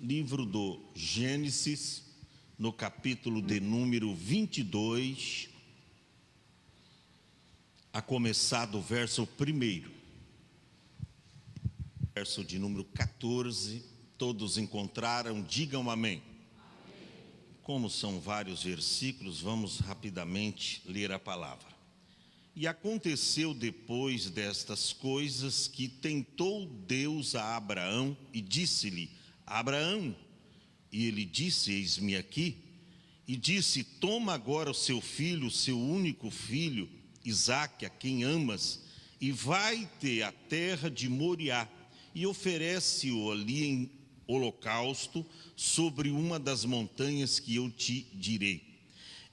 livro do Gênesis, no capítulo de número 22, a começar do verso 1, verso de número 14, todos encontraram, digam amém. Como são vários versículos, vamos rapidamente ler a palavra. E aconteceu depois destas coisas que tentou Deus a Abraão e disse-lhe: Abraão, e ele disse: eis-me aqui. E disse: toma agora o seu filho, o seu único filho, Isaque, a quem amas, e vai-te à terra de Moriá, e oferece-o ali em holocausto sobre uma das montanhas que eu te direi.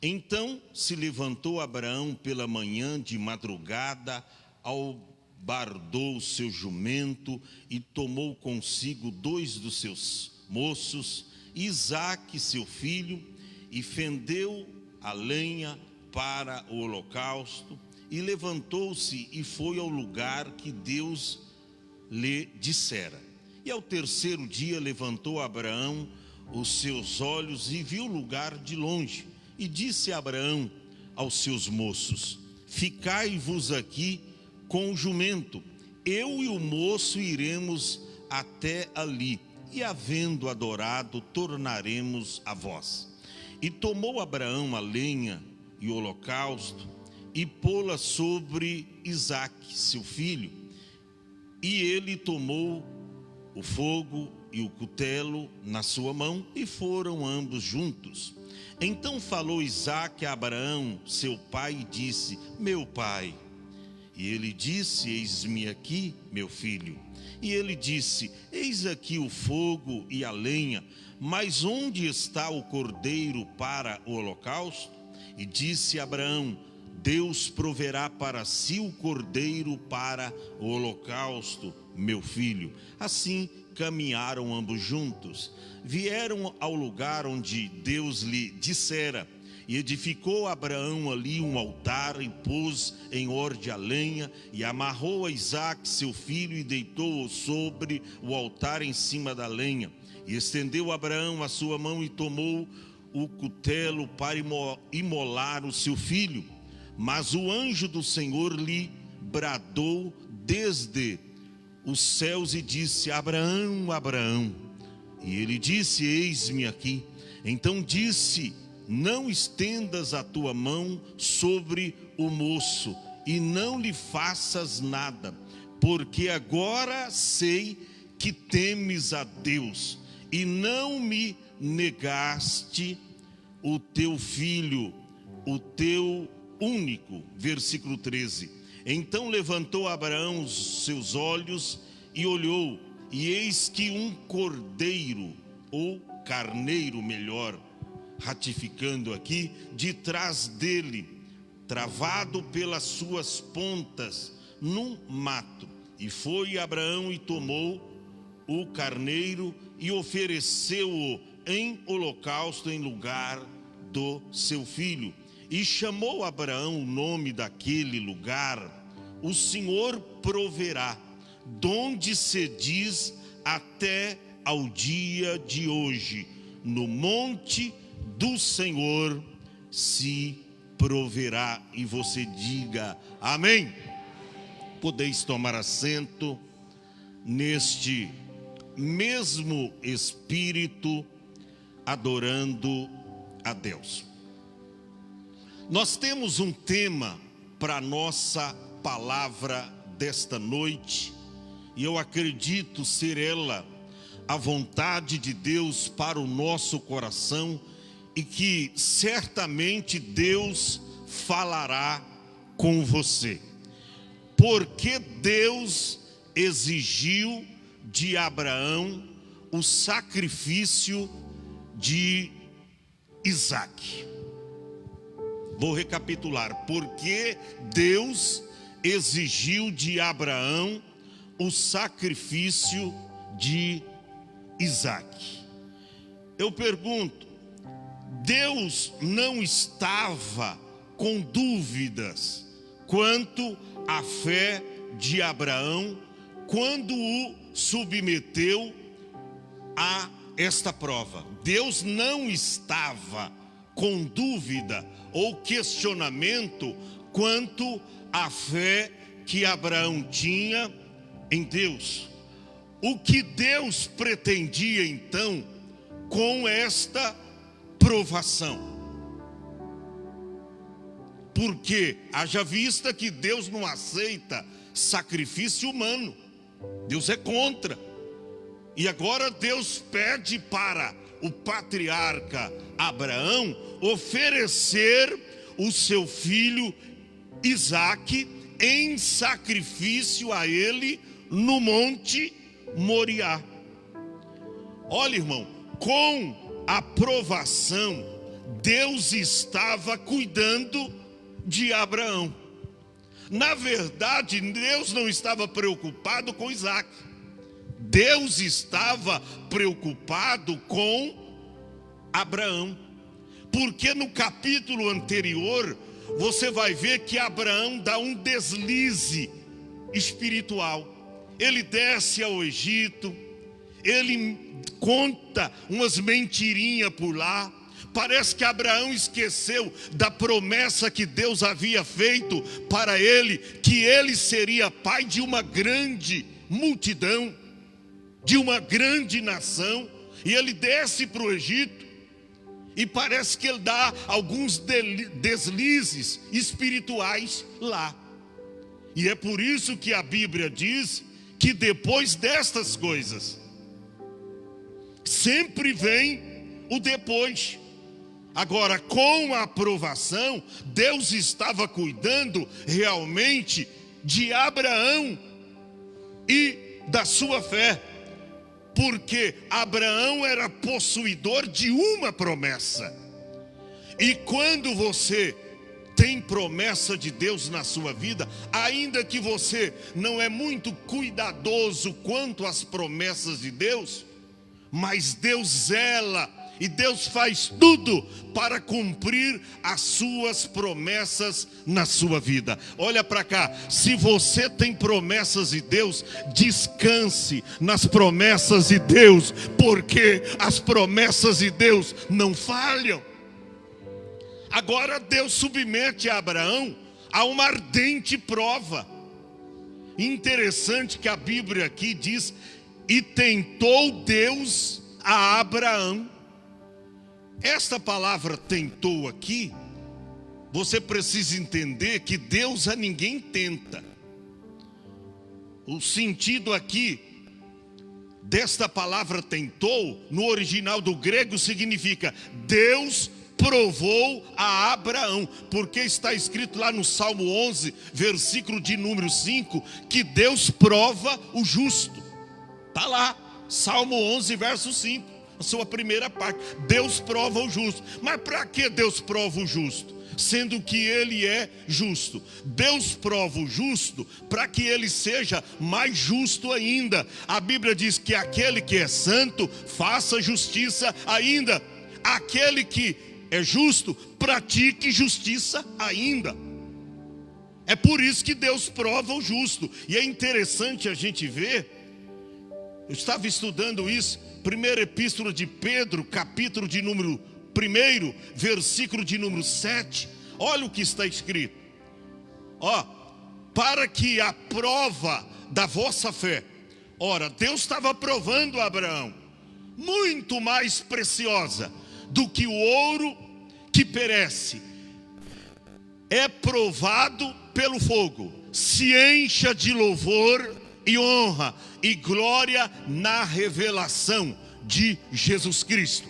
Então se levantou Abraão pela manhã de madrugada, albardou o seu jumento e tomou consigo 2 dos seus moços, Isaque seu filho, e fendeu a lenha para o holocausto, e levantou-se e foi ao lugar que Deus lhe dissera. E ao terceiro dia levantou Abraão os seus olhos e viu o lugar de longe. E disse Abraão aos seus moços: ficai-vos aqui com o jumento, eu e o moço iremos até ali, e havendo adorado, tornaremos a vós. E tomou Abraão a lenha e o holocausto, e pô-la sobre Isaque, seu filho. E ele tomou o fogo e o cutelo na sua mão, e foram ambos juntos. Então falou Isaque a Abraão, seu pai, e disse: meu pai. E ele disse: eis-me aqui, meu filho. E ele disse: eis aqui o fogo e a lenha, mas onde está o cordeiro para o holocausto? E disse Abraão: Deus proverá para si o cordeiro para o holocausto, meu filho. Assim caminharam ambos juntos, vieram ao lugar onde Deus lhe dissera, e edificou Abraão ali um altar, e pôs em ordem a lenha, e amarrou a Isaque seu filho, e deitou-o sobre o altar em cima da lenha. E estendeu Abraão a sua mão, e tomou o cutelo para imolar o seu filho. Mas o anjo do Senhor lhe bradou desde os céus e disse: Abraão, Abraão. E ele disse: eis-me aqui. Então disse: não estendas a tua mão sobre o moço, e não lhe faças nada, porque agora sei que temes a Deus, e não me negaste o teu filho, o teu único. Versículo 13. Então levantou Abraão os seus olhos e olhou, e eis que um cordeiro, ou carneiro melhor, ratificando aqui, de trás dele, travado pelas suas pontas, num mato. E foi Abraão e tomou o carneiro e ofereceu-o em holocausto em lugar do seu filho. E chamou Abraão o nome daquele lugar: o Senhor proverá, donde se diz até ao dia de hoje, no monte do Senhor se proverá. E você diga amém. Podeis tomar assento neste mesmo espírito, adorando a Deus. Nós temos um tema para a nossa palavra desta noite, e eu acredito ser ela a vontade de Deus para o nosso coração, e que certamente Deus falará com você. Porque Deus exigiu de Abraão o sacrifício de Isaque. Vou recapitular. Porque Deus exigiu de Abraão o sacrifício de Isaque. Eu pergunto: Deus não estava com dúvidas quanto à fé de Abraão quando o submeteu a esta prova. Deus não estava com dúvida ou questionamento quanto à fé que Abraão tinha em Deus. O que Deus pretendia então com esta provação? Porque haja vista que Deus não aceita sacrifício humano. Deus é contra. E agora Deus pede para o patriarca Abraão oferecer o seu filho Isaque em sacrifício a ele no monte Moriá. Olha, irmão, com a provação, Deus estava cuidando de Abraão. Na verdade, Deus não estava preocupado com Isaque. Deus estava preocupado com Abraão. Porque no capítulo anterior, você vai ver que Abraão dá um deslize espiritual. Ele desce ao Egito, ele conta umas mentirinhas por lá. Parece que Abraão esqueceu da promessa que Deus havia feito para ele, que ele seria pai de uma grande multidão, de uma grande nação. E ele desce para o Egito, e parece que ele dá alguns deslizes espirituais lá. E é por isso que a Bíblia diz que depois destas coisas, sempre vem o depois. Agora, com a aprovação, Deus estava cuidando realmente de Abraão e da sua fé. Porque Abraão era possuidor de uma promessa. E quando você tem promessa de Deus na sua vida, ainda que você não é muito cuidadoso quanto às promessas de Deus, mas Deus zela e Deus faz tudo para cumprir as suas promessas na sua vida. Olha para cá, se você tem promessas de Deus, descanse nas promessas de Deus, porque as promessas de Deus não falham. Agora Deus submete a Abraão a uma ardente prova. Interessante que a Bíblia aqui diz: e tentou Deus a Abraão. Esta palavra tentou aqui, você precisa entender que Deus a ninguém tenta. O sentido aqui desta palavra tentou, no original do grego, significa Deus provou a Abraão, porque está escrito lá no Salmo 11, versículo de número 5, que Deus prova o justo. Está lá, Salmo 11, verso 5. A sua primeira parte, Deus prova o justo. Mas para que Deus prova o justo? Sendo que ele é justo. Deus prova o justo para que ele seja mais justo ainda. A Bíblia diz que aquele que é santo, faça justiça ainda. Aquele que é justo, pratique justiça ainda. É por isso que Deus prova o justo. E é interessante a gente ver, eu estava estudando isso, primeira epístola de Pedro, capítulo de número 1, versículo de número 7. Olha o que está escrito. Para que a prova da vossa fé. Ora, Deus estava provando Abraão, muito mais preciosa do que o ouro que perece, é provado pelo fogo, se encha de louvor e honra e glória na revelação de Jesus Cristo.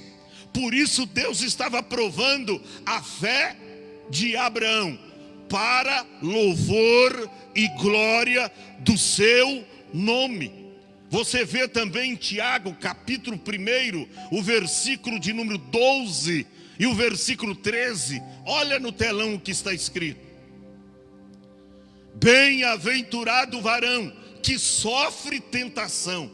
Por isso Deus estava provando a fé de Abraão, para louvor e glória do seu nome. Você vê também em Tiago, capítulo 1, o versículo de número 12 e o versículo 13. Olha no telão o que está escrito: bem-aventurado o varão que sofre tentação.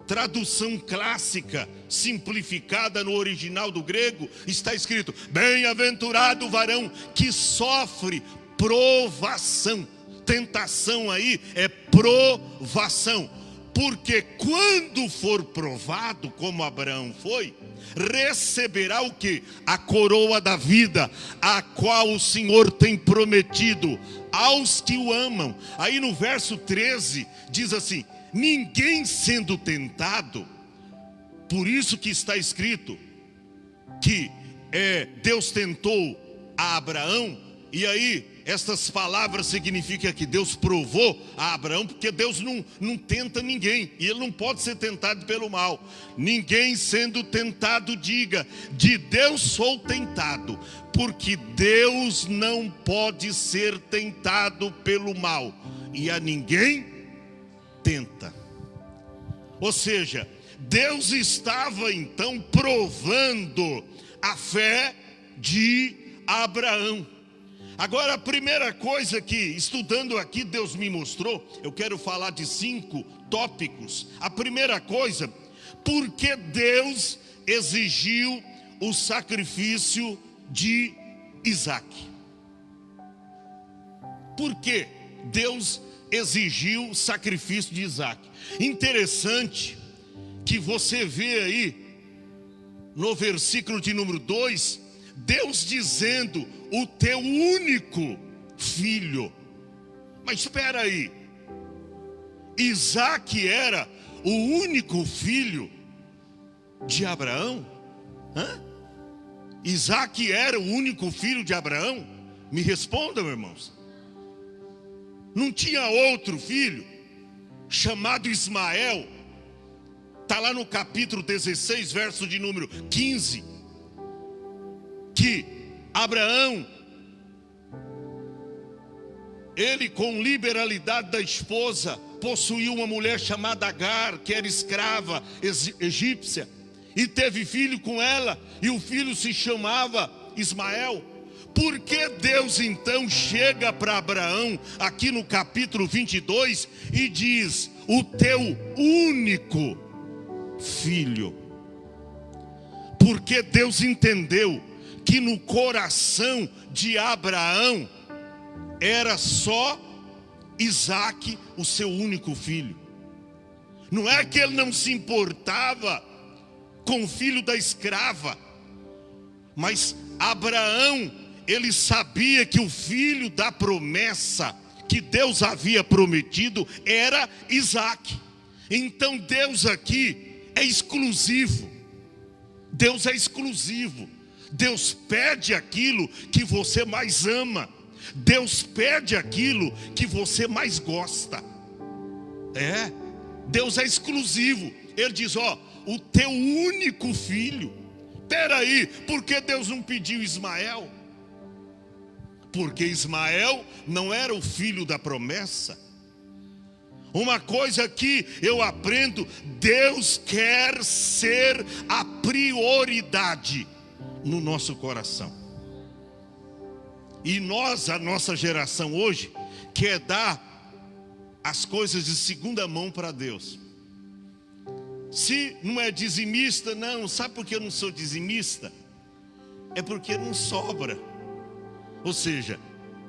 Tradução clássica, simplificada no original do grego, está escrito: bem-aventurado o varão que sofre provação. Tentação aí é provação. porque quando for provado, como Abraão foi, receberá o quê? A coroa da vida, a qual o Senhor tem prometido aos que o amam. Aí no verso 13, diz assim: ninguém sendo tentado, por isso que está escrito que Deus tentou a Abraão, e aí estas palavras significam que Deus provou a Abraão, porque Deus não tenta ninguém, e ele não pode ser tentado pelo mal. Ninguém sendo tentado diga, de Deus sou tentado, porque Deus não pode ser tentado pelo mal, e a ninguém tenta. Ou seja, Deus estava então provando a fé de Abraão. Agora, a primeira coisa que, estudando aqui, Deus me mostrou, eu quero falar de 5 tópicos. A primeira coisa, por que Deus exigiu o sacrifício de Isaac? Por que Deus exigiu o sacrifício de Isaac? Interessante que você vê aí, no versículo de número 2, Deus dizendo, o teu único filho. Mas espera aí, Isaac era o único filho de Abraão? Isaac era o único filho de Abraão? Me respondam, irmãos. Não tinha outro filho chamado Ismael? Está lá no capítulo 16, verso de número 15, que Abraão, ele com liberalidade da esposa, possuiu uma mulher chamada Agar, que era escrava egípcia, e teve filho com ela, e o filho se chamava Ismael. Por que Deus então chega para Abraão, aqui no capítulo 22, e diz, o teu único filho? Porque Deus entendeu que no coração de Abraão era só Isaac o seu único filho. Não é que ele não se importava com o filho da escrava, mas Abraão, ele sabia que o filho da promessa que Deus havia prometido era Isaac. Então Deus aqui é exclusivo. Deus é exclusivo. Deus pede aquilo que você mais ama. Deus pede aquilo que você mais gosta. Deus é exclusivo. Ele diz, o teu único filho. Peraí, por que Deus não pediu Ismael? Porque Ismael não era o filho da promessa. Uma coisa que eu aprendo, Deus quer ser a prioridade no nosso coração. E a nossa geração hoje, quer dar as coisas de segunda mão para Deus. Se não é dizimista, não, sabe por que eu não sou dizimista? É porque não sobra. Ou seja,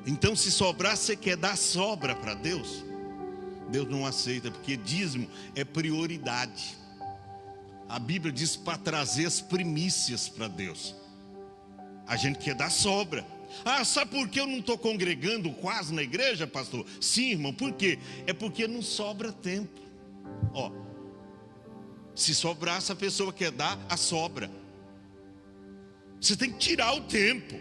então se sobrar, você quer dar sobra para Deus? Deus não aceita, porque dízimo é prioridade. A Bíblia diz para trazer as primícias para Deus. A gente quer dar sobra. Sabe por que eu não estou congregando quase na igreja, pastor? Sim, irmão, por quê? É porque não sobra tempo. Se sobrasse, a pessoa quer dar a sobra. Você tem que tirar o tempo.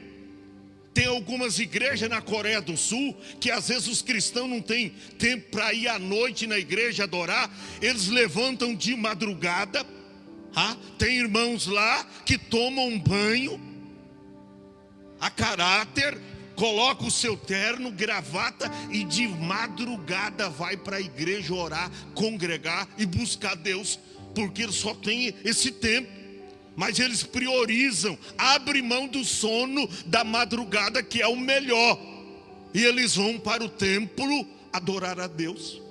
Tem algumas igrejas na Coreia do Sul que às vezes os cristãos não têm tempo para ir à noite na igreja adorar. Eles levantam de madrugada. Tem irmãos lá que tomam um banho a caráter, coloca o seu terno, gravata e de madrugada vai para a igreja orar, congregar e buscar Deus, porque eles só têm esse tempo. Mas eles priorizam, abrem mão do sono da madrugada, que é o melhor, e eles vão para o templo adorar a Deus.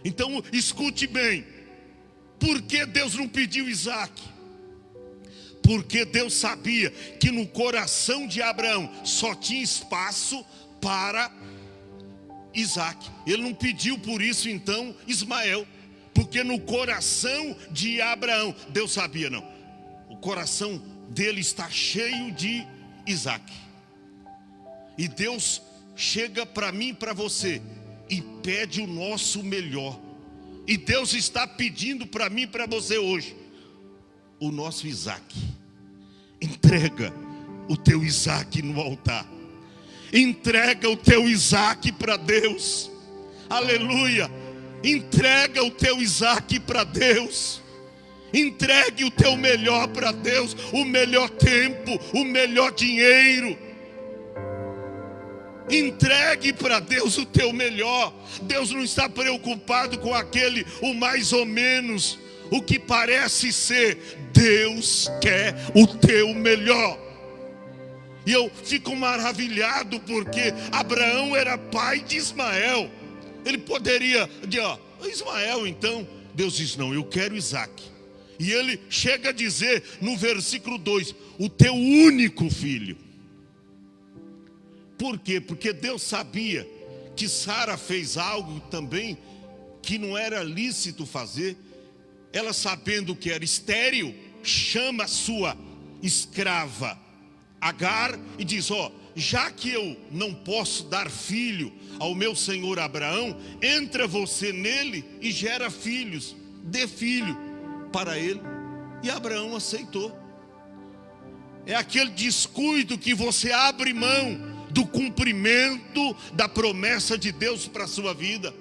Então escute bem, por que Deus não pediu Isaac? Porque Deus sabia que no coração de Abraão só tinha espaço para Isaac. Ele não pediu por isso então Ismael. Porque no coração de Abraão, Deus sabia, não, o coração dele está cheio de Isaac. E Deus chega para mim e para você e pede o nosso melhor. E Deus está pedindo para mim e para você hoje o nosso Isaac. Entrega o teu Isaac no altar. Entrega o teu Isaac para Deus. Aleluia. Entrega o teu Isaac para Deus. Entregue o teu melhor para Deus. O melhor tempo, o melhor dinheiro. Entregue para Deus o teu melhor. Deus não está preocupado com aquele, o mais ou menos, o que parece ser. Deus quer o teu melhor. E eu fico maravilhado porque Abraão era pai de Ismael. Ele poderia dizer, Ismael então. Deus diz, não, eu quero Isaac. E ele chega a dizer no versículo 2, o teu único filho. Por quê? Porque Deus sabia que Sara fez algo também que não era lícito fazer. Ela, sabendo que era estéril, chama a sua escrava Agar e diz, já que eu não posso dar filho ao meu senhor Abraão, entra você nele e gera filhos, dê filho para ele. E Abraão aceitou. É aquele descuido que você abre mão do cumprimento da promessa de Deus para a sua vida.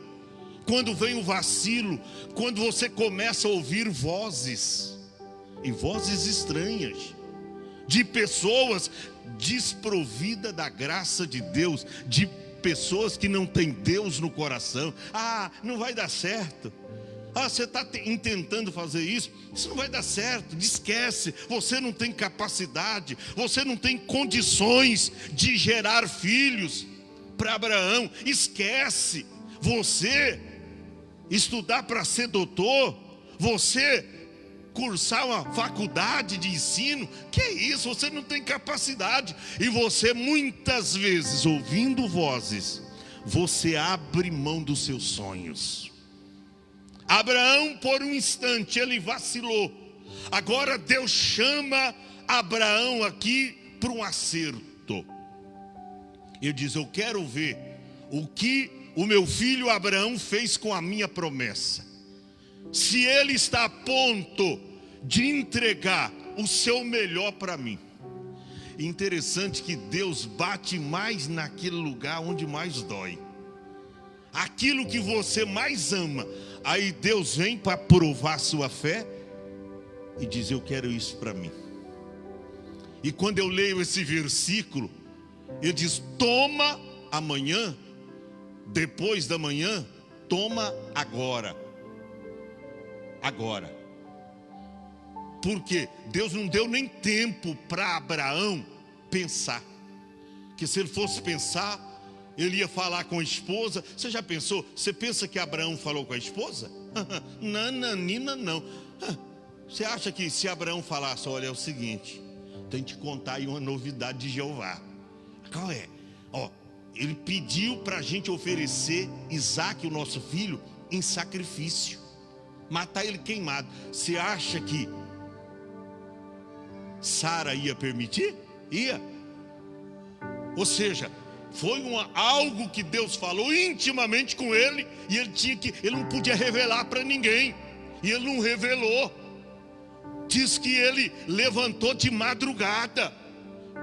Quando vem o vacilo, quando você começa a ouvir vozes, e vozes estranhas, de pessoas desprovidas da graça de Deus, de pessoas que não têm Deus no coração. Não vai dar certo. Você está intentando fazer isso não vai dar certo, esquece, você não tem capacidade, você não tem condições de gerar filhos. Para Abraão, esquece, você estudar para ser doutor, você cursar uma faculdade de ensino, que é isso, você não tem capacidade. E você muitas vezes, ouvindo vozes, você abre mão dos seus sonhos. Abraão, por um instante, ele vacilou. Agora Deus chama Abraão aqui para um acerto. Ele diz, eu quero ver o que o meu filho Abraão fez com a minha promessa. Se ele está a ponto de entregar o seu melhor para mim. Interessante que Deus bate mais naquele lugar onde mais dói. Aquilo que você mais ama. Aí Deus vem para provar a sua fé e diz, eu quero isso para mim. E quando eu leio esse versículo, ele diz, toma amanhã, depois da manhã, toma agora. Agora. Porque Deus não deu nem tempo para Abraão pensar. Que se ele fosse pensar, ele ia falar com a esposa. Você já pensou? Você pensa que Abraão falou com a esposa? Nananina, não. Você acha que se Abraão falasse, olha, é o seguinte, tem que te contar aí uma novidade de Jeová. Qual é? Ele pediu para a gente oferecer Isaac, o nosso filho, em sacrifício. Matar ele queimado. Você acha que Sara ia permitir? Ia. Ou seja, foi algo que Deus falou intimamente com ele, e ele não podia revelar para ninguém, e ele não revelou. Diz que ele levantou de madrugada,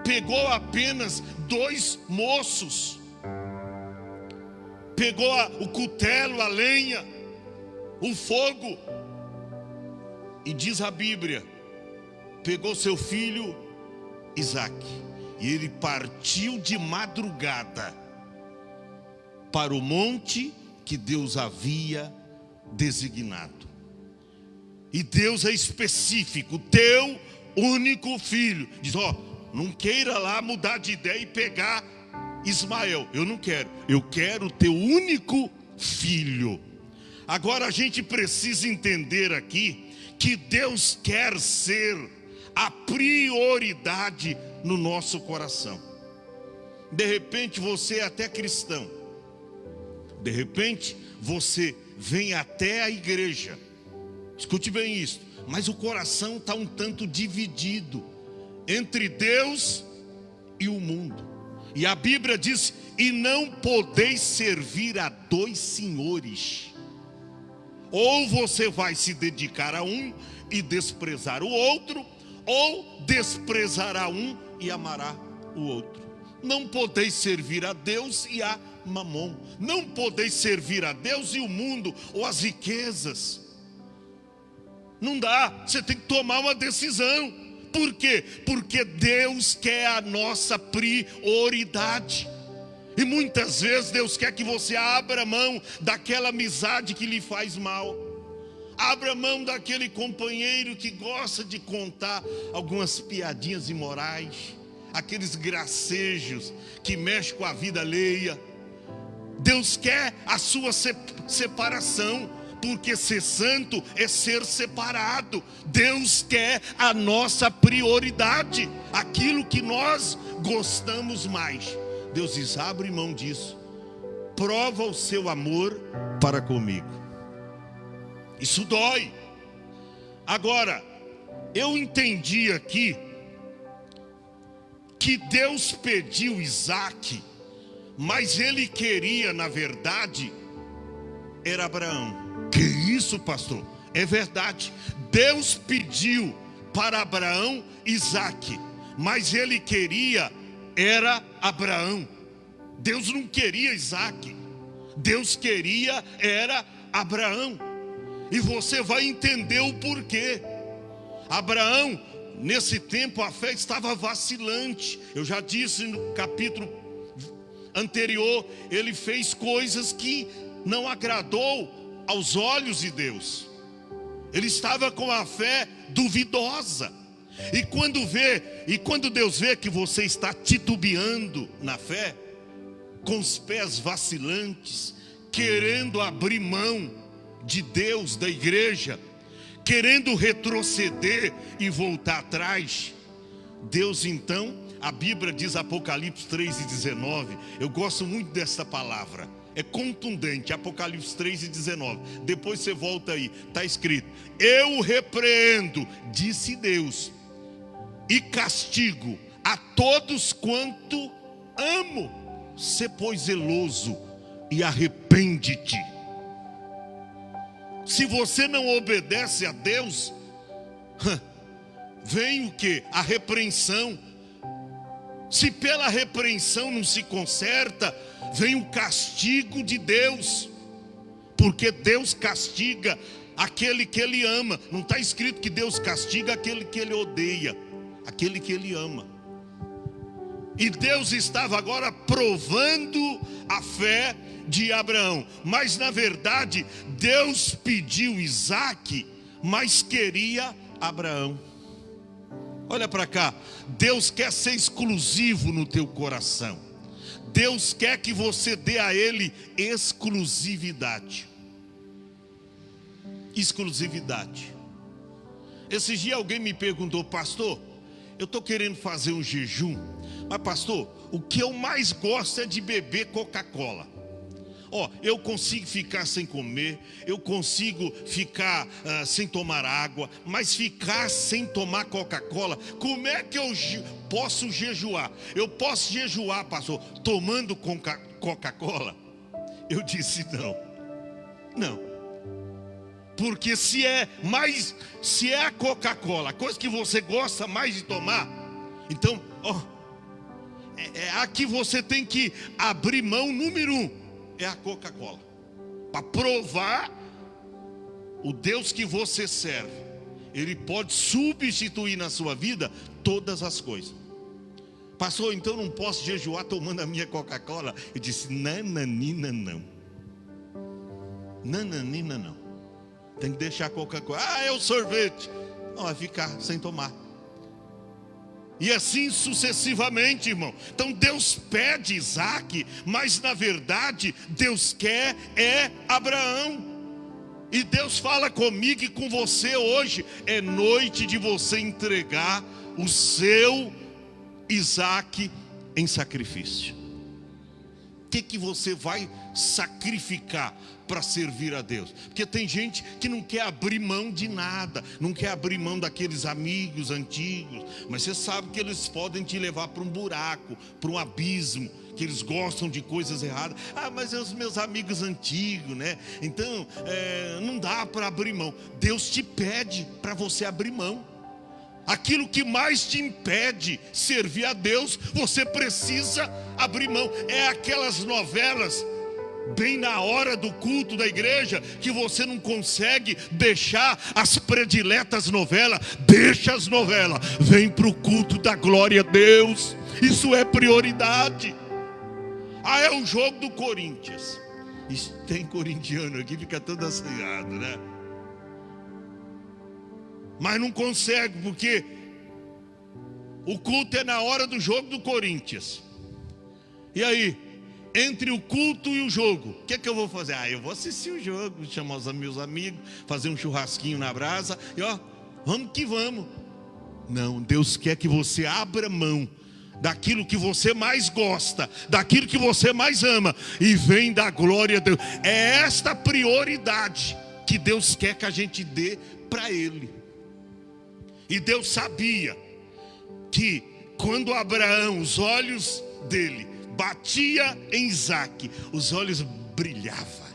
pegou apenas 2 moços, pegou o cutelo, a lenha, o fogo, e diz a Bíblia, pegou seu filho Isaac, e ele partiu de madrugada para o monte que Deus havia designado. E Deus é específico, teu único filho. Diz, não queira lá mudar de ideia e pegar Ismael. Eu não quero, eu quero o teu único filho. Agora a gente precisa entender aqui que Deus quer ser a prioridade no nosso coração. De repente você é até cristão, de repente você vem até a igreja, Escute bem isso. Mas o coração está um tanto dividido entre Deus e o mundo. E a Bíblia diz: e não podeis servir a dois senhores. Ou você vai se dedicar a um e desprezar o outro, ou desprezará um e amará o outro. Não podeis servir a Deus e a Mamon. Não podeis servir a Deus e o mundo, ou as riquezas. Não dá, você tem que tomar uma decisão. Por quê? Porque Deus quer a nossa prioridade. E muitas vezes Deus quer que você abra mão daquela amizade que lhe faz mal. Abra mão daquele companheiro que gosta de contar algumas piadinhas imorais, aqueles gracejos que mexem com a vida alheia. Deus quer a sua separação, porque ser santo é ser separado. Deus quer a nossa prioridade, aquilo que nós gostamos mais. Deus diz: abre mão disso, prova o seu amor para comigo. Isso dói. Agora, eu entendi aqui que Deus pediu Isaac, mas ele queria, na verdade, era Abraão. Que isso, pastor? É verdade. Deus pediu para Abraão Isaac, mas ele queria era Abraão. Deus não queria Isaac, Deus queria era Abraão. E você vai entender o porquê. Abraão, nesse tempo a fé estava vacilante. Eu já disse no capítulo anterior, ele fez coisas que não agradou aos olhos de Deus. Ele estava com a fé duvidosa. E quando Deus vê que você está titubeando na fé, com os pés vacilantes, querendo abrir mão de Deus, da igreja, querendo retroceder e voltar atrás, Deus então, a Bíblia diz, Apocalipse 3:19, eu gosto muito dessa palavra, é contundente, Apocalipse 3:19, depois você volta aí, está escrito: eu repreendo, disse Deus, e castigo a todos quanto amo. Sê, pois, zeloso e arrepende-te. Se você não obedece a Deus, vem o que? A repreensão. Se pela repreensão não se conserta, vem o castigo de Deus. Porque Deus castiga aquele que Ele ama. Não está escrito que Deus castiga aquele que Ele odeia, aquele que Ele ama. E Deus estava agora provando a fé de Abraão. Mas na verdade Deus pediu Isaac, mas queria Abraão. Olha para cá, Deus quer ser exclusivo no teu coração. Deus quer que você dê a Ele exclusividade. Exclusividade. Esses dias alguém me perguntou: pastor, eu estou querendo fazer um jejum, mas pastor, o que eu mais gosto é de beber Coca-Cola. Eu consigo ficar sem comer, eu consigo ficar sem tomar água, mas ficar sem tomar Coca-Cola, como é que eu posso jejuar? Eu posso jejuar, pastor, tomando Coca-Cola? Eu disse não. Porque se é a Coca-Cola, a coisa que você gosta mais de tomar, então, é a que você tem que abrir mão, número 1. É a Coca-Cola, para provar o Deus que você serve. Ele pode substituir na sua vida todas as coisas. Pastor, então não posso jejuar tomando a minha Coca-Cola? Eu disse: nananina não. Nananina não. Tem que deixar a Coca-Cola. É o sorvete. Não, vai ficar sem tomar. E assim sucessivamente, irmão. Então Deus pede Isaac, mas na verdade Deus quer é Abraão. E Deus fala comigo e com você hoje. É noite de você entregar o seu Isaac em sacrifício. que você vai sacrificar para servir a Deus? Porque tem gente que não quer abrir mão de nada, não quer abrir mão daqueles amigos antigos, mas você sabe que eles podem te levar para um buraco, para um abismo, que eles gostam de coisas erradas. Mas é os meus amigos antigos, né? Então, não dá para abrir mão. Deus te pede para você abrir mão. Aquilo que mais te impede servir a Deus, você precisa abrir mão. É aquelas novelas, bem na hora do culto da igreja, que você não consegue deixar as prediletas novelas. Deixa as novelas, vem para o culto da glória a Deus. Isso é prioridade. É o jogo do Corinthians. Isso, tem corintiano aqui, fica todo assanhado, né? Mas não consegue, porque o culto é na hora do jogo do Corinthians. E aí, entre o culto e o jogo, o que eu vou fazer? Eu vou assistir o jogo, chamar os meus amigos, fazer um churrasquinho na brasa, e vamos que vamos. Não, Deus quer que você abra mão daquilo que você mais gosta, daquilo que você mais ama, e vem da glória a Deus. É esta prioridade que Deus quer que a gente dê para Ele. E Deus sabia que quando Abraão, os olhos dele batia em Isaque, os olhos brilhavam.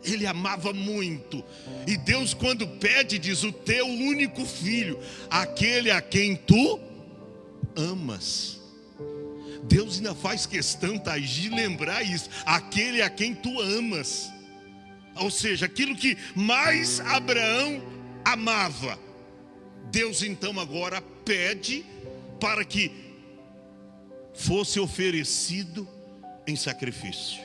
Ele amava muito. E Deus, quando pede, diz: o teu único filho, aquele a quem tu amas. Deus ainda faz questão, Thaís, de lembrar isso: aquele a quem tu amas. Ou seja, aquilo que mais Abraão amava, Deus então agora pede para que fosse oferecido em sacrifício.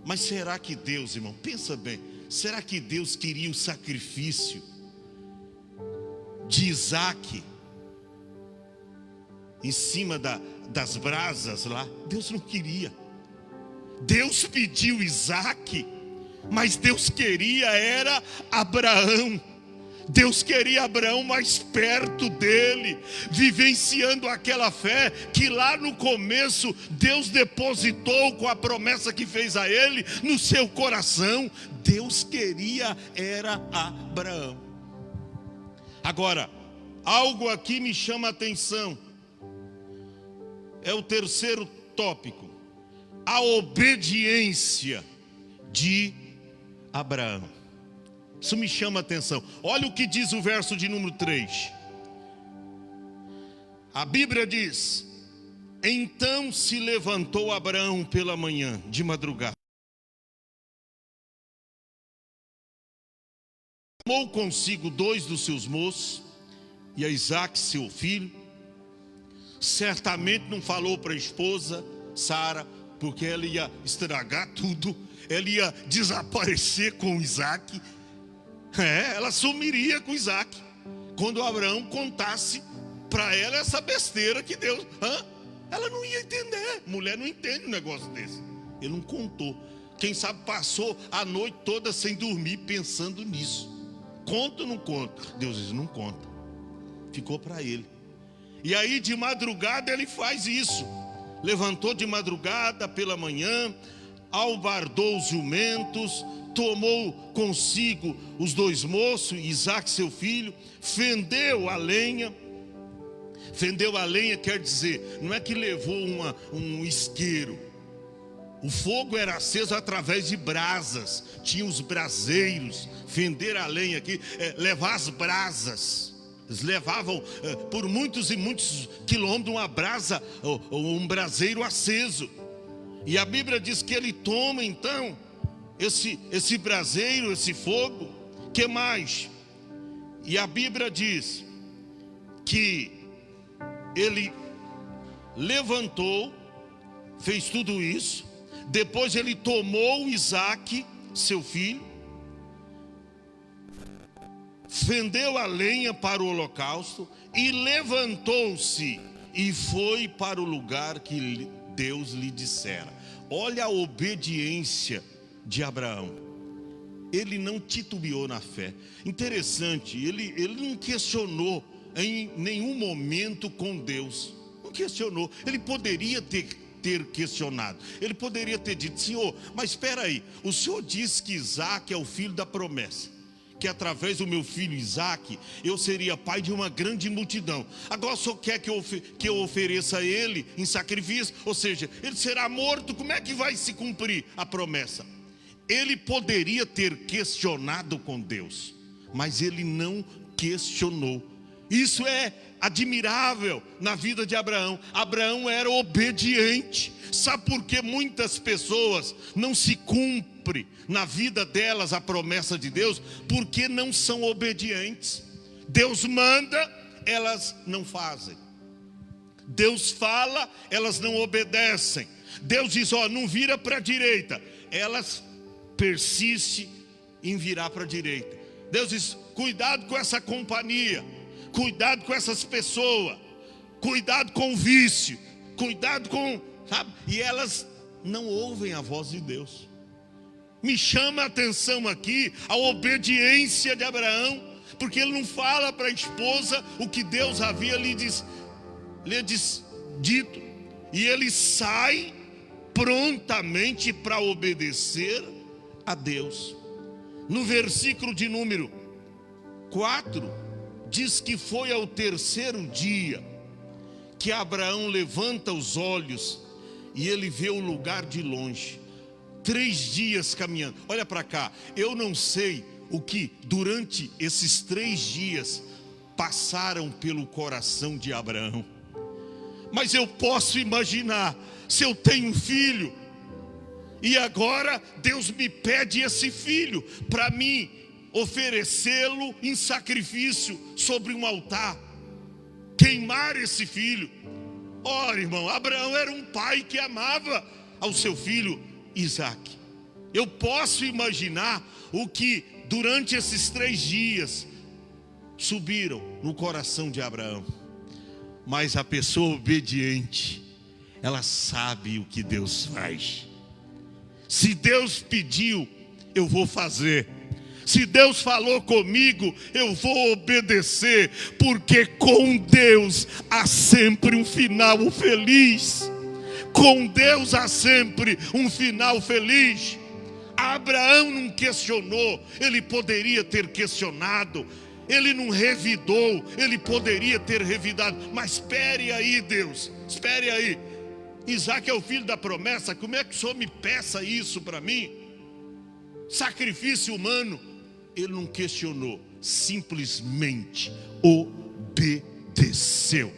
Mas será que Deus, irmão, pensa bem, será que Deus queria o sacrifício de Isaque em cima das brasas lá? Deus não queria. Deus pediu Isaque, mas Deus queria era Abraão. Deus queria Abraão mais perto dele, vivenciando aquela fé que lá no começo Deus depositou com a promessa que fez a ele no seu coração. Deus queria era Abraão. Agora, algo aqui me chama a atenção. É o terceiro tópico: a obediência de Abraão. Isso me chama a atenção. Olha o que diz o verso de número 3. A Bíblia diz: então se levantou Abraão pela manhã, de madrugada, tomou consigo 2 dos seus moços e a Isaque, seu filho. Certamente não falou para a esposa Sara, porque ela ia estragar tudo, ela ia desaparecer com Isaque. Ela sumiria com Isaque quando Abraão contasse para ela essa besteira que Deus... Ela não ia entender. Mulher não entende um negócio desse. Ele não contou. Quem sabe passou a noite toda sem dormir pensando nisso. Conta ou não conta? Deus diz: não conta. Ficou para ele. E aí de madrugada ele faz isso. Levantou de madrugada pela manhã, albardou os jumentos, tomou consigo os 2 moços, Isaque seu filho, fendeu a lenha. Fendeu a lenha quer dizer, não é que levou um isqueiro. O fogo era aceso através de brasas. Tinha os braseiros. Fender a lenha aqui, levar as brasas. Eles levavam por muitos e muitos quilômetros uma brasa, ou um braseiro aceso. E a Bíblia diz que ele toma então esse braseiro, esse fogo. Que mais? E a Bíblia diz que ele levantou, fez tudo isso. Depois ele tomou Isaque, seu filho, fendeu a lenha para o holocausto e levantou-se e foi para o lugar que Deus lhe dissera. Olha a obediência de Abraão. Ele não titubeou na fé. Interessante, ele não questionou em nenhum momento com Deus. Não questionou. Ele poderia ter ter questionado. Ele poderia ter dito: Senhor, mas espera aí, o Senhor disse que Isaac é o filho da promessa, que através do meu filho Isaac eu seria pai de uma grande multidão. Agora o Senhor quer que eu ofereça ele em sacrifício, ou seja, ele será morto. Como é que vai se cumprir a promessa? Ele poderia ter questionado com Deus, mas ele não questionou. Isso é admirável na vida de Abraão. Abraão era obediente. Sabe por que muitas pessoas não se cumpre na vida delas a promessa de Deus? Porque não são obedientes. Deus manda, elas não fazem. Deus fala, elas não obedecem. Deus diz: ó, não vira para a direita, elas persistem em virar para a direita. Deus diz: cuidado com essa companhia, cuidado com essas pessoas, cuidado com o vício, cuidado com, sabe? E elas não ouvem a voz de Deus. Me chama a atenção aqui a obediência de Abraão, porque ele não fala para a esposa o que Deus havia lhe dito, e ele sai prontamente para obedecer a Deus. No versículo de número 4, diz que foi ao terceiro dia que Abraão levanta os olhos e ele vê o lugar de longe. 3 dias caminhando. Olha para cá, eu não sei o que durante esses 3 dias passaram pelo coração de Abraão, mas eu posso imaginar, se eu tenho um filho, e agora Deus me pede esse filho para mim oferecê-lo em sacrifício sobre um altar, queimar esse filho. Ora, irmão, Abraão era um pai que amava ao seu filho Isaac. Eu posso imaginar o que durante esses 3 dias subiram no coração de Abraão. Mas a pessoa obediente, ela sabe o que Deus faz. Se Deus pediu, eu vou fazer. Se Deus falou comigo, eu vou obedecer, porque com Deus há sempre um final feliz. Com Deus há sempre um final feliz. Abraão não questionou, ele poderia ter questionado. Ele não revidou, ele poderia ter revidado. Mas espere aí, Deus, espere aí. Isaac é o filho da promessa, como é que o Senhor me peça isso para mim? Sacrifício humano. Ele não questionou, simplesmente obedeceu.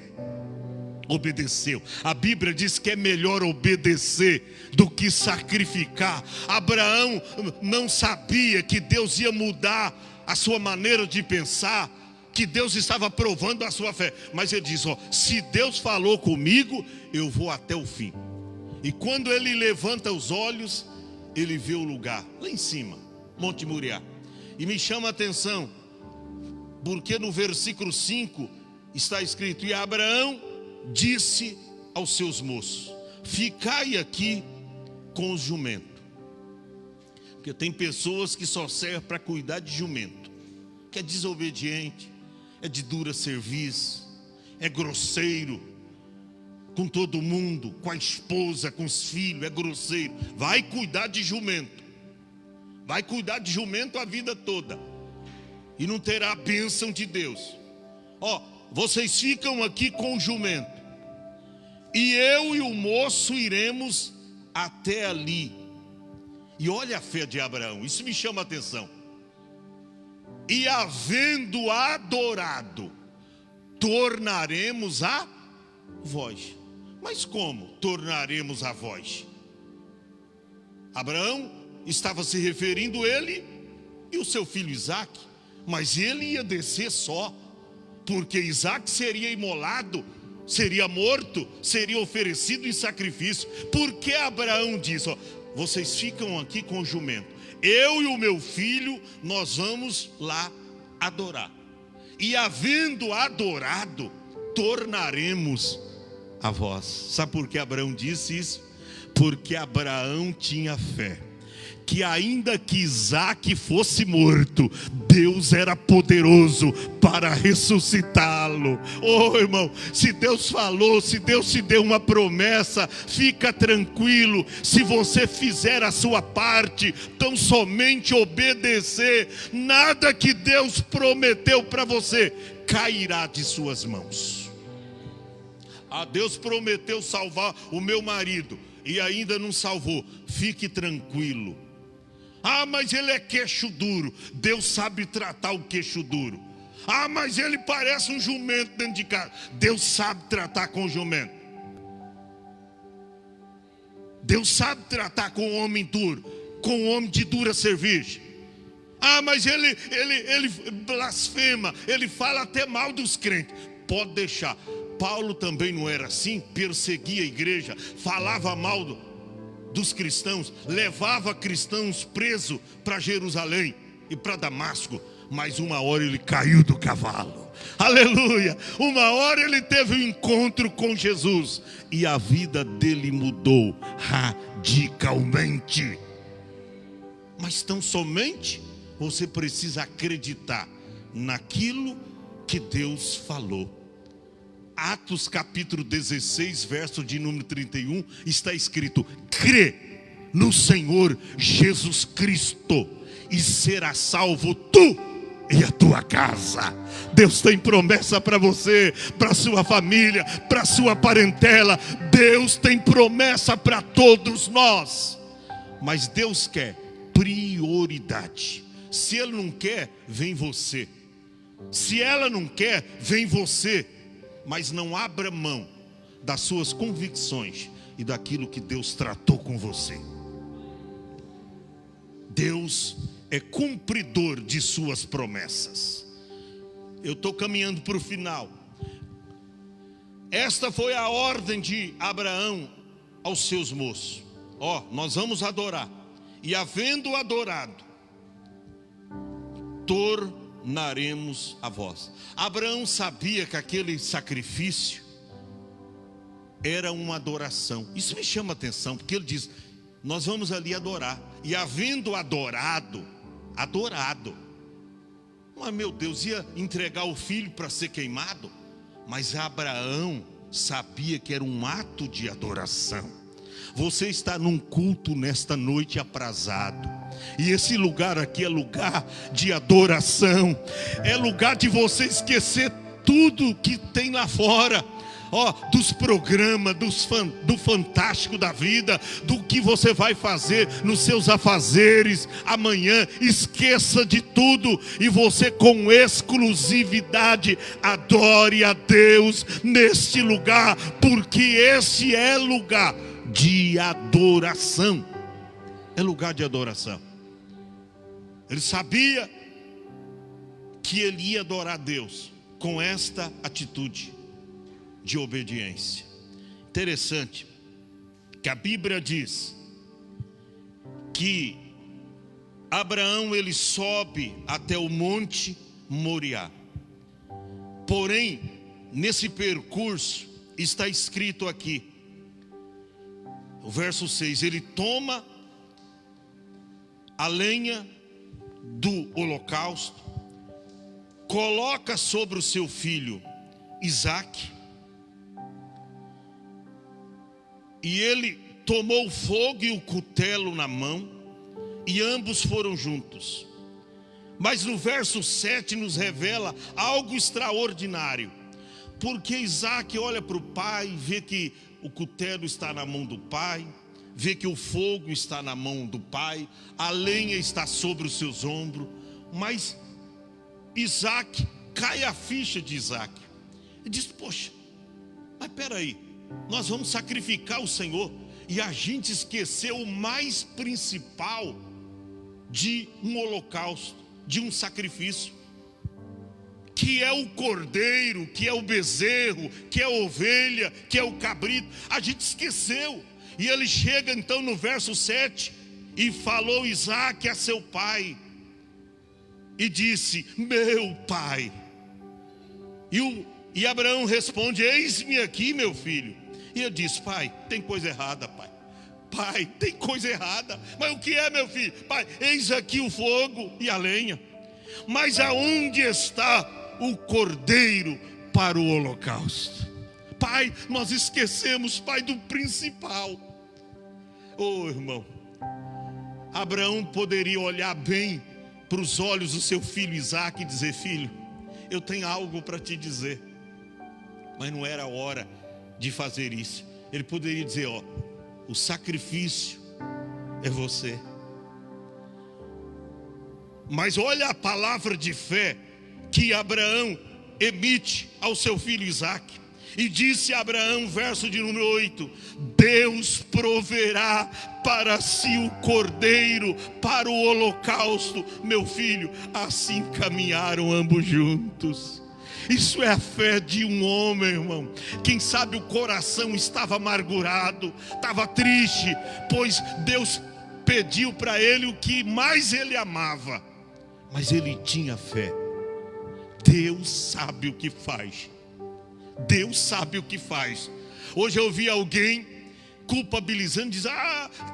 Obedeceu. A Bíblia diz que é melhor obedecer do que sacrificar. Abraão não sabia que Deus ia mudar a sua maneira de pensar, que Deus estava provando a sua fé, mas ele diz: ó, se Deus falou comigo, eu vou até o fim. E quando ele levanta os olhos, ele vê o lugar lá em cima, Monte Moriá. E me chama a atenção, porque no versículo 5 está escrito: e Abraão disse aos seus moços: ficai aqui com os jumentos. Porque tem pessoas que só servem para cuidar de jumento, que é desobediente, é de dura serviço, é grosseiro com todo mundo, com a esposa, com os filhos, é grosseiro. Vai cuidar de jumento, vai cuidar de jumento a vida toda, e não terá a bênção de Deus. Ó, vocês ficam aqui com o jumento, e eu e o moço iremos até ali. E olha a fé de Abraão, isso me chama a atenção. E havendo adorado, tornaremos a vós. Mas como tornaremos a vós? Abraão estava se referindo a ele e o seu filho Isaac, mas ele ia descer só, porque Isaac seria imolado, seria morto, seria oferecido em sacrifício. Porque Abraão diz: ó, vocês ficam aqui com o jumento, eu e o meu filho, nós vamos lá adorar. E havendo adorado, tornaremos a vós. Sabe por que Abraão disse isso? Porque Abraão tinha fé, que ainda que Isaque fosse morto, Deus era poderoso para ressuscitá-lo. Oh, irmão, se Deus falou, se Deus te deu uma promessa, fica tranquilo. Se você fizer a sua parte, tão somente obedecer, nada que Deus prometeu para você cairá de suas mãos. Deus prometeu salvar o meu marido e ainda não salvou. Fique tranquilo. Mas ele é queixo duro. Deus sabe tratar o queixo duro. Mas ele parece um jumento dentro de casa. Deus sabe tratar com o jumento. Deus sabe tratar com o homem duro, com o homem de dura cerviz. Mas ele blasfema, ele fala até mal dos crentes. Pode deixar. Paulo também não era assim, perseguia a igreja, falava mal dos cristãos, levava cristãos presos para Jerusalém e para Damasco. Mas uma hora ele caiu do cavalo, aleluia. Uma hora ele teve um encontro com Jesus e a vida dele mudou radicalmente. Mas tão somente você precisa acreditar naquilo que Deus falou. Atos capítulo 16, verso de número 31, está escrito: crê no Senhor Jesus Cristo e será salvo tu e a tua casa. Deus tem promessa para você, para sua família, para sua parentela. Deus tem promessa para todos nós. Mas Deus quer prioridade. Se Ele não quer, vem você. Se ela não quer, vem você. Mas não abra mão das suas convicções e daquilo que Deus tratou com você. Deus é cumpridor de suas promessas. Eu estou caminhando para o final. Esta foi a ordem de Abraão aos seus moços. Nós vamos adorar. E havendo adorado, tornaremos a vós. Abraão sabia que aquele sacrifício era uma adoração. Isso me chama a atenção, porque ele diz: nós vamos ali adorar. E havendo adorado, mas meu Deus, ia entregar o filho para ser queimado? Mas Abraão sabia que era um ato de adoração. Você está num culto nesta noite aprazado, e esse lugar aqui é lugar de adoração. É lugar de você esquecer tudo que tem lá fora, dos programas, do fantástico da vida, do que você vai fazer nos seus afazeres amanhã. Esqueça de tudo e você com exclusividade adore a Deus neste lugar, porque esse é lugar de adoração. É lugar de adoração. Ele sabia que ele ia adorar a Deus com esta atitude de obediência. Interessante que a Bíblia diz que Abraão ele sobe até o monte Moriá. Porém, nesse percurso está escrito aqui, o verso 6, ele toma a lenha do holocausto, coloca sobre o seu filho Isaque, e ele tomou o fogo e o cutelo na mão, e ambos foram juntos. Mas no verso 7 nos revela algo extraordinário, porque Isaque olha para o pai, vê que o cutelo está na mão do pai, vê que o fogo está na mão do pai, a lenha está sobre os seus ombros. Mas Isaque, cai a ficha de Isaque. Ele diz: poxa, mas peraí, nós vamos sacrificar o Senhor, e a gente esqueceu o mais principal de um holocausto, de um sacrifício, que é o cordeiro, que é o bezerro, que é a ovelha, que é o cabrito. A gente esqueceu. E ele chega então no verso 7, e falou Isaque a seu pai, e disse: meu pai. E Abraão responde: eis-me aqui, meu filho. E eu disse: pai, tem coisa errada, pai. Pai, tem coisa errada. Mas o que é, meu filho? Pai, eis aqui o fogo e a lenha. Mas aonde está o cordeiro para o holocausto? Pai, nós esquecemos, Pai, do principal. Oh, irmão, Abraão poderia olhar bem para os olhos do seu filho Isaque e dizer: filho, eu tenho algo para te dizer. Mas não era a hora de fazer isso. Ele poderia dizer: ó, o sacrifício é você. Mas olha a palavra de fé que Abraão emite ao seu filho Isaque. E disse a Abraão, verso de número 8: Deus proverá para si o cordeiro para o holocausto, meu filho. Assim caminharam ambos juntos. Isso é a fé de um homem, irmão. Quem sabe o coração estava amargurado, estava triste, pois Deus pediu para ele o que mais ele amava. Mas ele tinha fé. Deus sabe o que faz. Deus sabe o que faz. Hoje eu vi alguém culpabilizando, diz: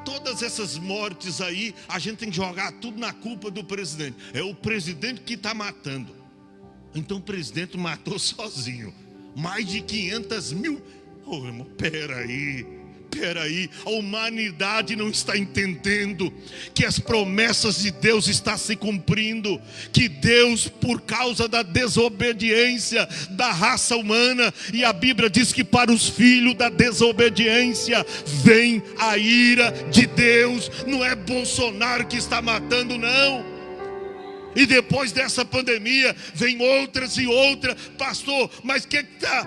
todas essas mortes aí, a gente tem que jogar tudo na culpa do presidente. É o presidente que está matando. Então o presidente matou sozinho mais de 500 mil. Oh, irmão, peraí. A humanidade não está entendendo que as promessas de Deus estão se cumprindo, que Deus, por causa da desobediência da raça humana, e a Bíblia diz que para os filhos da desobediência vem a ira de Deus. Não é Bolsonaro que está matando, não. E depois dessa pandemia vem outras e outras. Pastor, mas o que está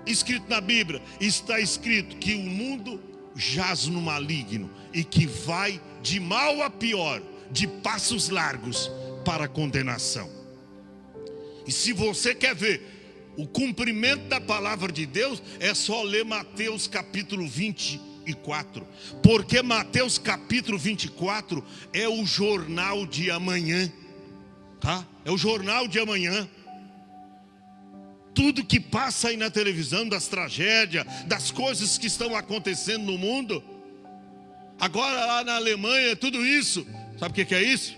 escrito na Bíblia? Está escrito que o mundo jaz no maligno e que vai de mal a pior, de passos largos para a condenação. E se você quer ver o cumprimento da palavra de Deus, é só ler Mateus capítulo 24, porque Mateus capítulo 24 é o jornal de amanhã, tá? É o jornal de amanhã. Tudo que passa aí na televisão, das tragédias, das coisas que estão acontecendo no mundo. Agora lá na Alemanha, tudo isso, sabe o que é isso?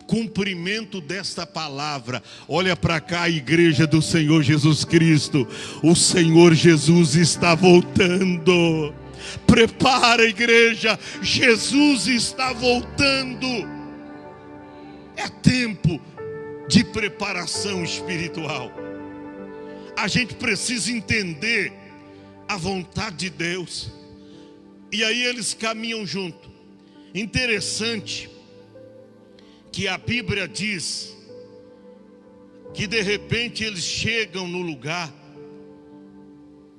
Cumprimento desta palavra. Olha para cá, a igreja do Senhor Jesus Cristo. O Senhor Jesus está voltando. Prepara, igreja, Jesus está voltando. É tempo de preparação espiritual. A gente precisa entender a vontade de Deus. E aí eles caminham junto. Interessante que a Bíblia diz que de repente eles chegam no lugar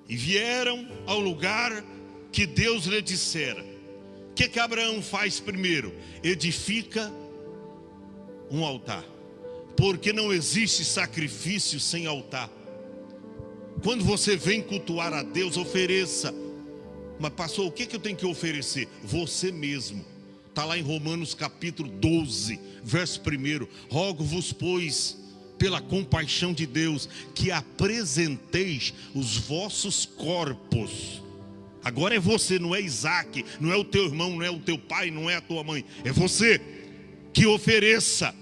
e vieram ao lugar que Deus lhe dissera. O que Abraão faz primeiro? Edifica um altar, porque não existe sacrifício sem altar. Quando você vem cultuar a Deus, ofereça. Mas pastor, o que eu tenho que oferecer? Você mesmo. Está lá em Romanos capítulo 12, verso 1. Rogo-vos, pois, pela compaixão de Deus, que apresenteis os vossos corpos. Agora é você, não é Isaque, não é o teu irmão, não é o teu pai, não é a tua mãe. É você que ofereça,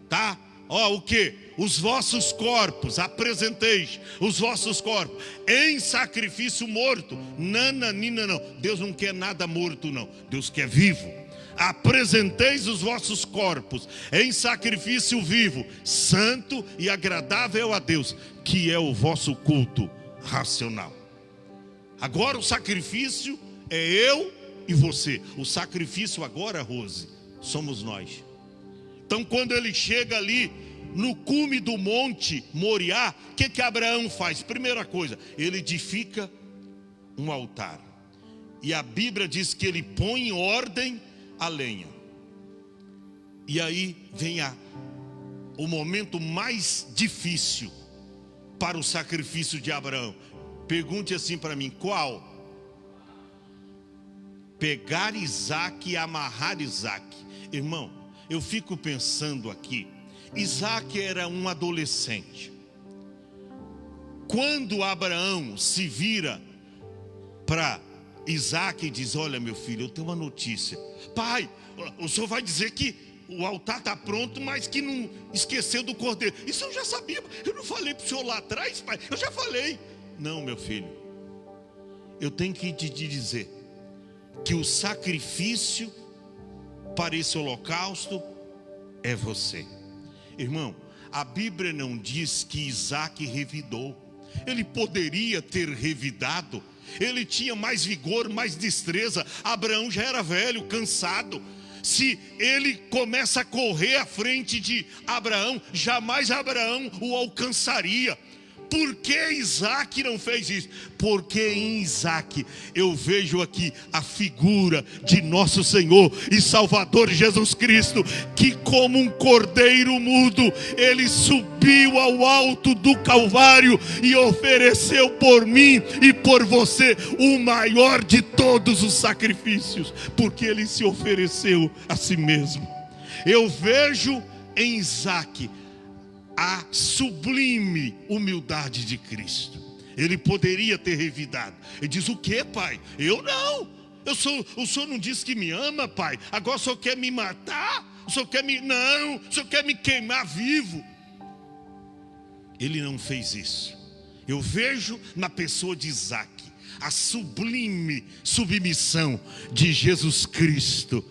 tá? Ó, o que? Os vossos corpos, apresenteis os vossos corpos em sacrifício morto. Nananina, não. Deus não quer nada morto, não. Deus quer vivo. Apresenteis os vossos corpos em sacrifício vivo, santo e agradável a Deus, que é o vosso culto racional. Agora o sacrifício é eu e você. O sacrifício agora, Rose, somos nós. Então quando ele chega ali no cume do monte Moriá, o que Abraão faz? Primeira coisa, ele edifica um altar. E a Bíblia diz que ele põe em ordem a lenha. E aí vem o momento mais difícil para o sacrifício de Abraão. Pergunte assim para mim, qual? Pegar Isaque e amarrar Isaque. Irmão, eu fico pensando aqui, Isaque era um adolescente. Quando Abraão se vira para Isaac diz: olha, meu filho, eu tenho uma notícia. Pai, o senhor vai dizer que o altar está pronto, mas que não esqueceu do cordeiro. Isso eu já sabia. Eu não falei para o senhor lá atrás, pai. Eu já falei. Não, meu filho, eu tenho que te dizer que o sacrifício para esse holocausto é você. Irmão, a Bíblia não diz que Isaac revidou. Ele poderia ter revidado. Ele tinha mais vigor, mais destreza. Abraão já era velho, cansado. Se ele começa a correr à frente de Abraão, jamais Abraão o alcançaria. Por que Isaac não fez isso? Porque em Isaac eu vejo aqui a figura de nosso Senhor e Salvador Jesus Cristo, que como um cordeiro mudo, ele subiu ao alto do Calvário e ofereceu por mim e por você o maior de todos os sacrifícios, porque ele se ofereceu a si mesmo. Eu vejo em Isaac a sublime humildade de Cristo. Ele poderia ter revidado. Ele diz: o que, pai? Eu não. O senhor não disse que me ama, pai? Agora o senhor quer me matar? O senhor quer me... Não, o senhor quer me queimar vivo. Ele não fez isso. Eu vejo na pessoa de Isaac a sublime submissão de Jesus Cristo,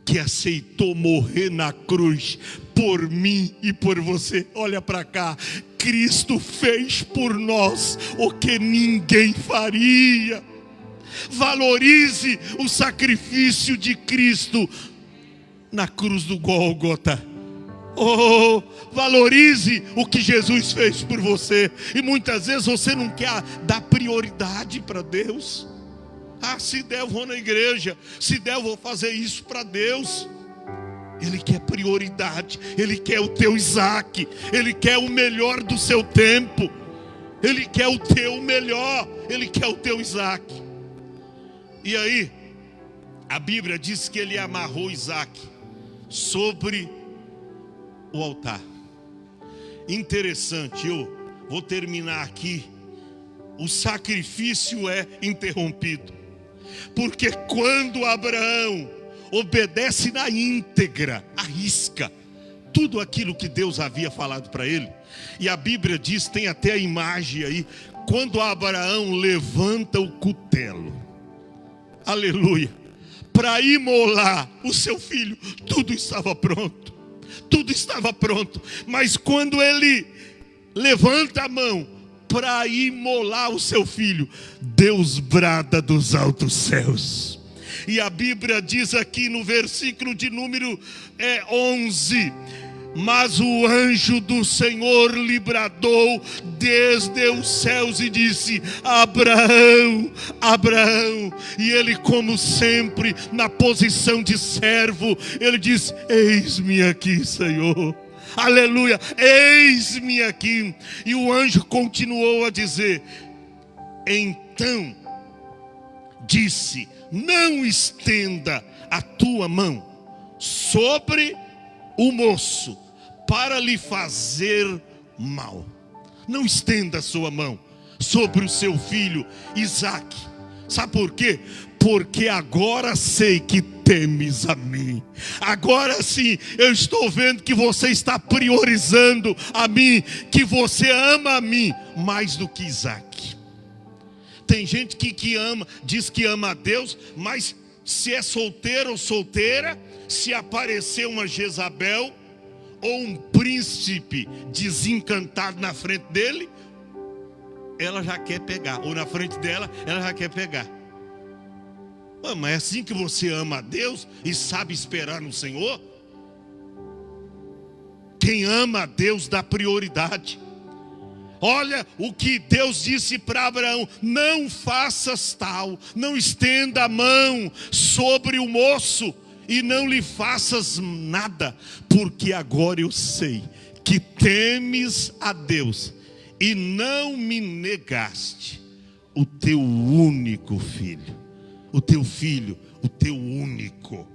que aceitou morrer na cruz por mim e por você. Olha para cá, Cristo fez por nós o que ninguém faria. Valorize o sacrifício de Cristo na cruz do Gólgota. Oh, valorize o que Jesus fez por você. E muitas vezes você não quer dar prioridade para Deus. Ah, se der eu vou na igreja, se der eu vou fazer isso para Deus. Ele quer prioridade, Ele quer o teu Isaac, Ele quer o melhor do seu tempo, Ele quer o teu melhor, Ele quer o teu Isaac. E aí, a Bíblia diz que ele amarrou Isaac sobre o altar. Interessante, eu vou terminar aqui. O sacrifício é interrompido, porque quando Abraão obedece na íntegra, à risca, tudo aquilo que Deus havia falado para ele, e a Bíblia diz, tem até a imagem aí, quando Abraão levanta o cutelo, aleluia, para imolar o seu filho, tudo estava pronto, mas quando ele levanta a mão para imolar o seu filho, Deus brada dos altos céus. E a Bíblia diz aqui no versículo de número 11: mas o anjo do Senhor lhe bradou desde os céus e disse: Abraão, Abraão. E ele, como sempre, na posição de servo, ele diz: eis-me aqui, Senhor. Aleluia, eis-me aqui. E o anjo continuou a dizer: então disse: não estenda a tua mão sobre o moço para lhe fazer mal. Não estenda a sua mão sobre o seu filho Isaque. Sabe por quê? Porque agora sei que temes a mim. Agora sim, eu estou vendo que você está priorizando a mim, que você ama a mim mais do que Isaque. Tem gente que ama, diz que ama a Deus, mas se é solteiro ou solteira, se aparecer uma Jezabel ou um príncipe desencantado na frente dele, ela já quer pegar, ou na frente dela, ela já quer pegar. Mas é assim que você ama a Deus e sabe esperar no Senhor? Quem ama a Deus dá prioridade. Olha o que Deus disse para Abraão: não faças tal, não estenda a mão sobre o moço e não lhe faças nada, porque agora eu sei que temes a Deus e não me negaste o teu único filho. O teu filho, o teu único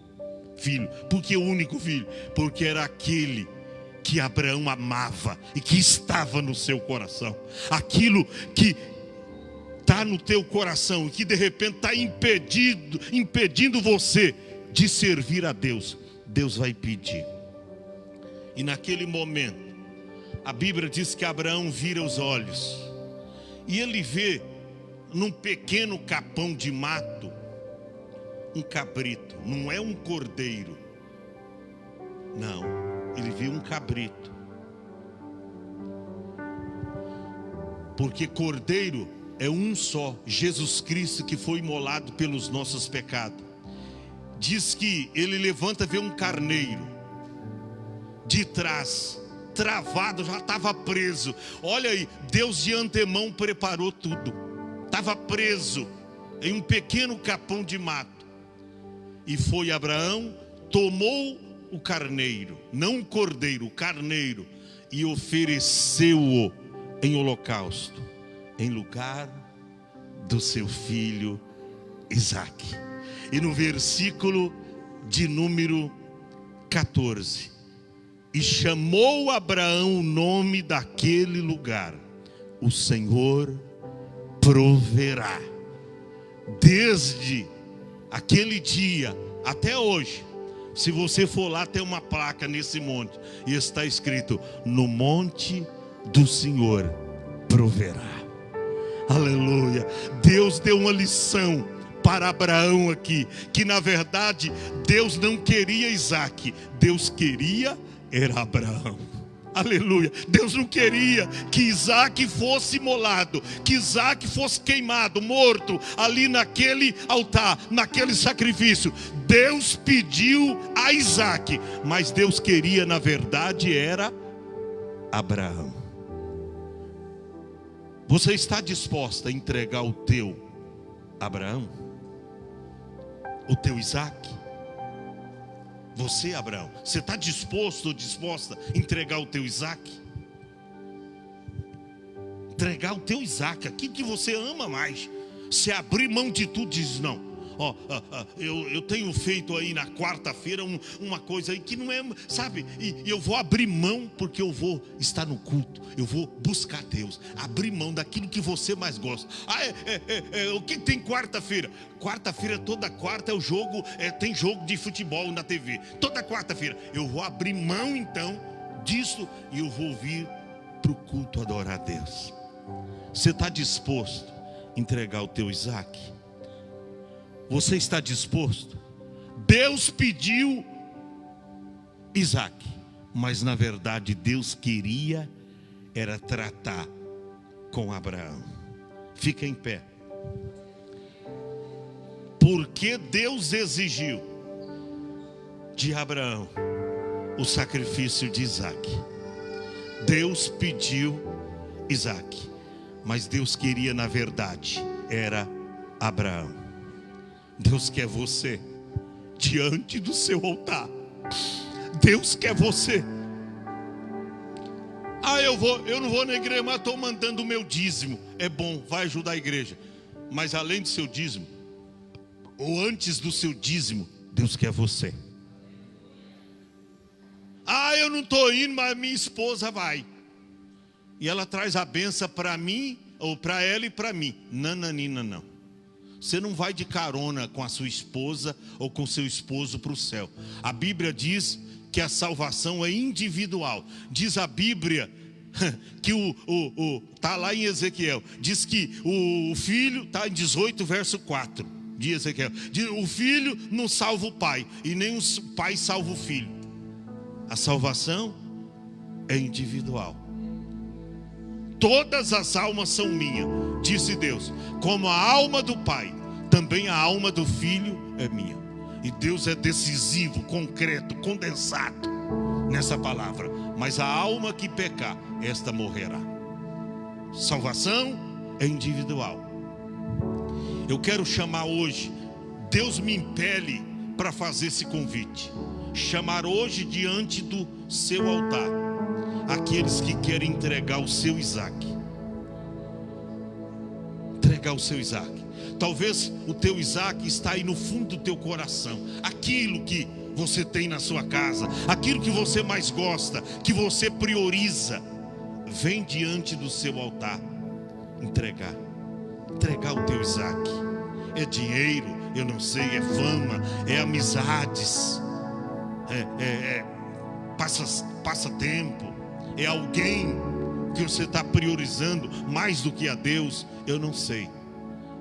filho. Por que o único filho? Porque era aquele que Abraão amava e que estava no seu coração. Aquilo que está no teu coração, que de repente está impedindo você de servir a Deus, Deus vai pedir. E naquele momento, a Bíblia diz que Abraão vira os olhos, e ele vê num pequeno capão de mato, um cabrito. Não é um cordeiro, não, ele vê um cabrito. Porque cordeiro é um só, Jesus Cristo, que foi imolado pelos nossos pecados. Diz que ele levanta, vê um carneiro de trás, travado, já estava preso. Olha aí, Deus de antemão preparou tudo. Estava preso em um pequeno capão de mato. E foi Abraão, tomou o carneiro, não o cordeiro, o carneiro, e ofereceu-o em holocausto, em lugar do seu filho Isaque. E no versículo de número 14, e chamou Abraão o nome daquele lugar: o Senhor proverá. Desde aquele dia até hoje, se você for lá, tem uma placa nesse monte, e está escrito: no monte do Senhor proverá. Aleluia. Deus deu uma lição para Abraão aqui, que na verdade Deus não queria Isaque, Deus queria era Abraão. Aleluia. Deus não queria que Isaque fosse imolado, que Isaque fosse queimado, morto ali naquele altar, naquele sacrifício. Deus pediu a Isaque, mas Deus queria na verdade era Abraão. Você está disposta a entregar o teu Abraão? O teu Isaque? Você, Abraão, você está disposto ou disposta a entregar o teu Isaque? Entregar o teu Isaque, aquilo que você ama mais. Se abrir mão de tudo, diz não. Eu tenho feito aí na quarta-feira uma coisa aí que não é, sabe, e eu vou abrir mão porque eu vou estar no culto, eu vou buscar Deus, abrir mão daquilo que você mais gosta. O que tem quarta-feira? Quarta-feira, toda quarta é o jogo, tem jogo de futebol na TV, toda quarta-feira. Eu vou abrir mão então disso e eu vou vir para o culto adorar a Deus. Você está disposto a entregar o teu Isaque? Você está disposto? Deus pediu Isaque, mas na verdade Deus queria era tratar com Abraão. Fica em pé. Porque Deus exigiu de Abraão o sacrifício de Isaque. Deus pediu Isaque, mas Deus queria na verdade era Abraão. Deus quer você diante do seu altar. Deus quer você. Eu não vou na igreja, mas estou mandando o meu dízimo. É bom, vai ajudar a igreja. Mas além do seu dízimo, ou antes do seu dízimo, Deus quer você. Eu não estou indo, mas minha esposa vai. E ela traz a benção para mim, ou para ela e para mim. Nananina, não. Você não vai de carona com a sua esposa ou com seu esposo para o céu. A Bíblia diz que a salvação é individual. Diz a Bíblia que está lá em Ezequiel. Diz que o filho, está em 18 verso 4 de Ezequiel. Diz, o filho não salva o pai e nem o pai salva o filho. A salvação é individual. Todas as almas são minhas, disse Deus. Como a alma do Pai, também a alma do Filho é minha. E Deus é decisivo, concreto, condensado nessa palavra. Mas a alma que pecar, esta morrerá. Salvação é individual. Eu quero chamar hoje, Deus me impele para fazer esse convite. Chamar hoje diante do seu altar aqueles que querem entregar o seu Isaque. Entregar o seu Isaque. Talvez o teu Isaque está aí no fundo do teu coração. Aquilo que você tem na sua casa, aquilo que você mais gosta, que você prioriza. Vem diante do seu altar entregar. entregar o teu Isaac. É dinheiro, eu não sei, é fama, é amizades, passa tempo, é alguém que você está priorizando mais do que a Deus, eu não sei.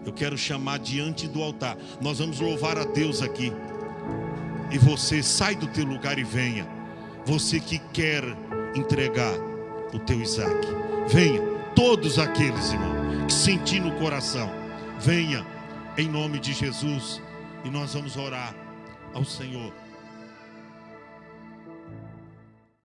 Eu quero chamar diante do altar. Nós vamos louvar a Deus aqui. E você sai do teu lugar e venha. Você que quer entregar o teu Isaac, venha. Todos aqueles, irmão, que sentir no coração, venha em nome de Jesus. E nós vamos orar ao Senhor.